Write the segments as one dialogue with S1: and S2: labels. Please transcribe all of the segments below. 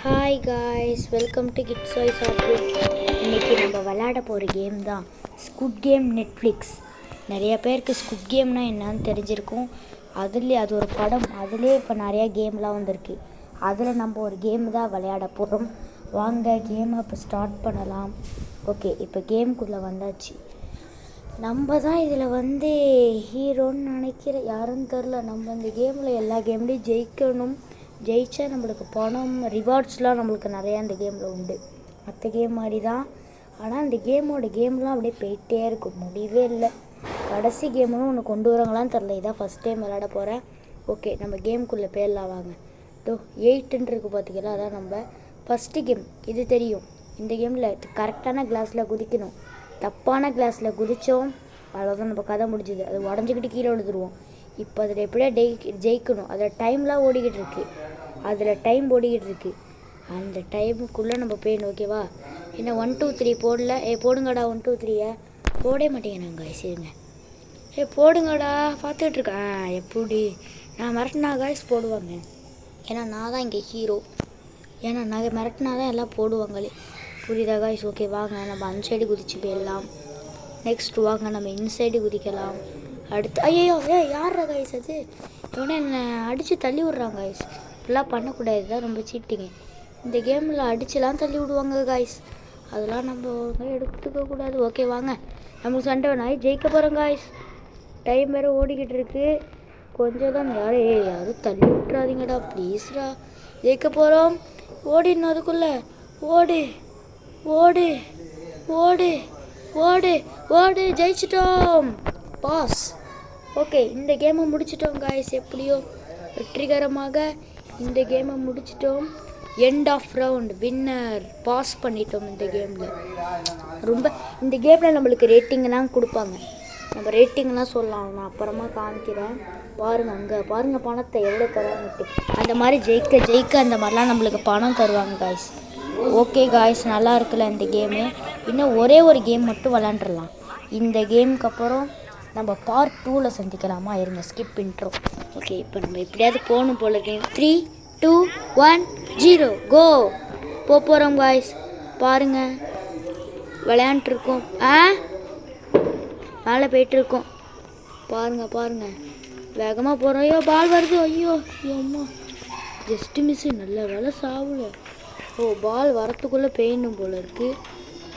S1: Hi guys, welcome to kids voice office. இன்றைக்கி நம்ம விளையாட போகிற கேம் தான் ஸ்குட் கேம். நெட்ஃப்ளிக்ஸ். நிறைய பேருக்கு ஸ்குட் கேம்னால் என்னன்னு தெரிஞ்சிருக்கும். அதுலேயே அது ஒரு படம், அதுலேயே இப்போ நிறையா கேம்லாம் வந்திருக்கு. அதில் நம்ம ஒரு கேம் தான் விளையாட போகிறோம். வாங்க கேமை இப்போ ஸ்டார்ட் பண்ணலாம். ஓகே, இப்போ கேமுக்குள்ளே வந்தாச்சு. நம்ம தான் இதில் ஹீரோன்னு நினைக்கிறேன், யாருன்னு தெரில. நம்ம இந்த கேமில் எல்லா கேம்லேயும் ஜெயிக்கணும். ஜெயிச்சா நம்மளுக்கு பணம், ரிவார்ட்ஸ்லாம் நம்மளுக்கு நிறையா இந்த கேமில் உண்டு. மற்ற கேம் மாதிரி தான், ஆனால் இந்த கேம்லாம் அப்படியே போயிட்டே இருக்கும், முடியவே இல்லை. கடைசி கேம்னு ஒன்று கொண்டு வராங்களான்னு தெரில. இதான் ஃபஸ்ட் டைம் விளையாட போகிறேன். ஓகே, நம்ம கேமுக்குள்ளே போயிடலாம் வாங்க. 8ன்னு இருக்குது பார்த்தீங்களா, அதான் நம்ம ஃபஸ்ட்டு கேம். இது தெரியும். இந்த கேமில் கரெக்டான கிளாஸில் குதிக்கணும். தப்பான கிளாஸில் குதித்தோம், அவ்வளோதான், நம்ம கதை முடிஞ்சுது. அது உடஞ்சிக்கிட்டு கீழே விழுந்துருவோம். இப்போ அதில் எப்படியா ஜெயிக்கணும். அதில் டைம்லாம் ஓடிக்கிட்டு இருக்கு. அந்த டைமுக்குள்ளே நம்ம போயிடணும். ஓகேவா? என்ன 1 2 3 போடல? போடுங்கடா 1 2 3 போடவே மாட்டேங்கிறாங்க. சரிங்க, போடுங்கடா, பார்த்துக்கிட்டு இருக்கேன். எப்படி நான் மிரட்டினா காய்ஸ் போடுவாங்க, ஏன்னா நான் தான் இங்கே ஹீரோ. ஏன்னா நான் மிரட்டினா தான் எல்லாம் போடுவாங்களே, புரியுதா காய்ஸ்? ஓகே வாங்க, நம்ம அந்த சைடு குதிச்சு போயிடலாம். நெக்ஸ்ட் வாங்க, நம்ம இன்சைடு குதிக்கலாம். அடுத்து ஐயோ யார் காய்ஸ் அது? இவனே என்னை அடித்து தள்ளி விட்றாங்க காய்ஸ். இப்படிலாம் பண்ணக்கூடாது, தான் ரொம்ப சீட்டிங்க. இந்த கேமில் அடிச்சுலாம் தள்ளி விடுவாங்க காய்ஸ், அதெல்லாம் நம்ம எடுத்துக்கக்கூடாது. ஓகே வாங்க, நம்மளுக்கு சண்டை வேணாம், ஜெயிக்க போகிறோம் காய்ஸ். டைம் வேறு ஓடிக்கிட்டு இருக்கு. கொஞ்சம் தான் யாரும் தள்ளி விட்டுறாதீங்கடா ப்ளீஸ்டா. ஜெயிக்க போகிறோம். ஓடிடணும், அதுக்குள்ளே ஓடு ஓடு ஓடு ஓடு ஓடு. ஜெயிச்சிட்டோம், பாஸ். ஓகே, இந்த கேமை முடிச்சிட்டோம் காய்ஸ். எப்படியோ வெற்றிகரமாக இந்த கேமை முடிச்சிட்டோம். End of round, winner, pass பண்ணிட்டோம் இந்த கேமில். இந்த கேமில் நம்மளுக்கு ரேட்டிங்லாம் கொடுப்பாங்க. நம்ம ரேட்டிங்லாம் சொல்லலாம், நான் அப்புறமா காமிக்கிறேன். பாருங்கள், அங்கே பாருங்கள் பணத்தை எவ்வளோ தராங்கட்டு. அந்த மாதிரி ஜெயிக்க அந்த மாதிரிலாம் நம்மளுக்கு பணம் தருவாங்க காய்ஸ். ஓகே காய்ஸ், நல்லா இருக்குல்ல இந்த கேமு. இன்னும் ஒரே ஒரு கேம் மட்டும் விளாண்டுடலாம். இந்த கேமுக்கு அப்புறம் நம்ம பார்ட் 2ல் சந்திக்கலாமா? இருங்க, ஸ்கிப் இன்ட்ரோ. ஓகே, இப்போ நம்ம எப்படியாவது போகணும் போல இருக்கேன். 3 2 1 0 கோ. போகிறோம் காய்ஸ். பாருங்கள், விளையாண்டுருக்கோம். மேலே போயிட்டுருக்கோம். பாருங்கள் வேகமாக போகிறோம். ஐயோ பால் வருது. ஐயோ அம்மா, ஜஸ்ட்டு மிஸ்ஸு. நல்ல வேலை சாவல. பால் வரத்துக்குள்ளே பெயினும் போல் இருக்குது,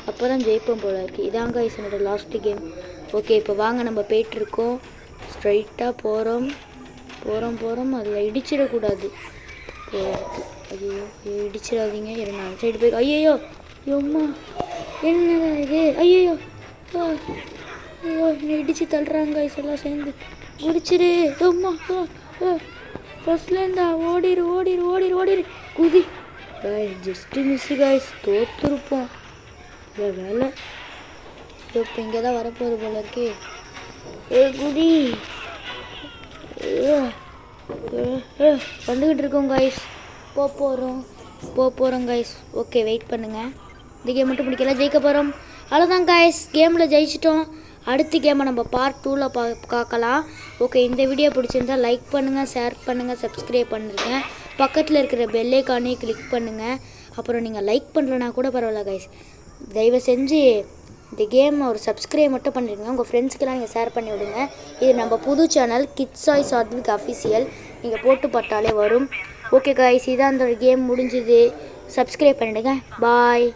S1: அப்போ தான் ஜெயிப்போம் போல் இருக்குது. இதாங்க காய்ஸ் என்னோடய லாஸ்ட்டு கேம். ஓகே, இப்போ வாங்க, நம்ம போயிட்டுருக்கோம். ஸ்ட்ரைட்டாக போகிறோம். அதில் இடிச்சிடக்கூடாது. ஐயோ இடிச்சிடாதீங்க. நான் சைடு போய் ஐயோ அம்மா என்ன இது? ஐயோ என்னை இடித்து தள்ளுறாங்க எல்லாம் சேர்ந்து. குடிச்சிரு அம்மா. ஃபர்ஸ்ட்லேருந்தா ஓடிரு குதி. ஜஸ்ட்டு மிஸ்ஸு காய்ஸ், தோற்றுருப்போம். வேலை இப்போ இங்கே தான் வரப்போகுது போல இருக்கு. குடி. வந்துக்கிட்டு இருக்கோம் காய்ஸ். போகிறோம் காய்ஸ். ஓகே, வெயிட் பண்ணுங்கள். இந்த கேம் மட்டும் பிடிக்கல, ஜெயிக்க போகிறோம். அவ்வளோதான் காய்ஸ், கேமில் ஜெயிச்சிட்டோம். அடுத்த கேமை நம்ம பார்ட் 2ல் பார்க்கலாம். ஓகே, இந்த வீடியோ பிடிச்சிருந்தா லைக் பண்ணுங்கள், ஷேர் பண்ணுங்கள், சப்ஸ்கிரைப் பண்ணுங்கள். பக்கத்தில் இருக்கிற பெல் ஐகானே கிளிக் பண்ணுங்கள். அப்புறம் நீங்கள் லைக் பண்ணலனா கூட பரவாயில்ல காய்ஸ், தயவு செஞ்சு இந்த கேம் ஒரு சப்ஸ்கிரைப் மட்டும் பண்ணிடுங்க. உங்கள் ஃப்ரெண்ட்ஸ்க்கெலாம் நீங்கள் ஷேர் பண்ணி விடுங்க. இது நம்ம புது channel kids voice office official, நீங்கள் போட்டு பார்த்தாலே வரும். ஓகே காய்ஸ், இதான் அந்த கேம் முடிஞ்சுது. சப்ஸ்கிரைப் பண்ணிவிடுங்க. பாய்.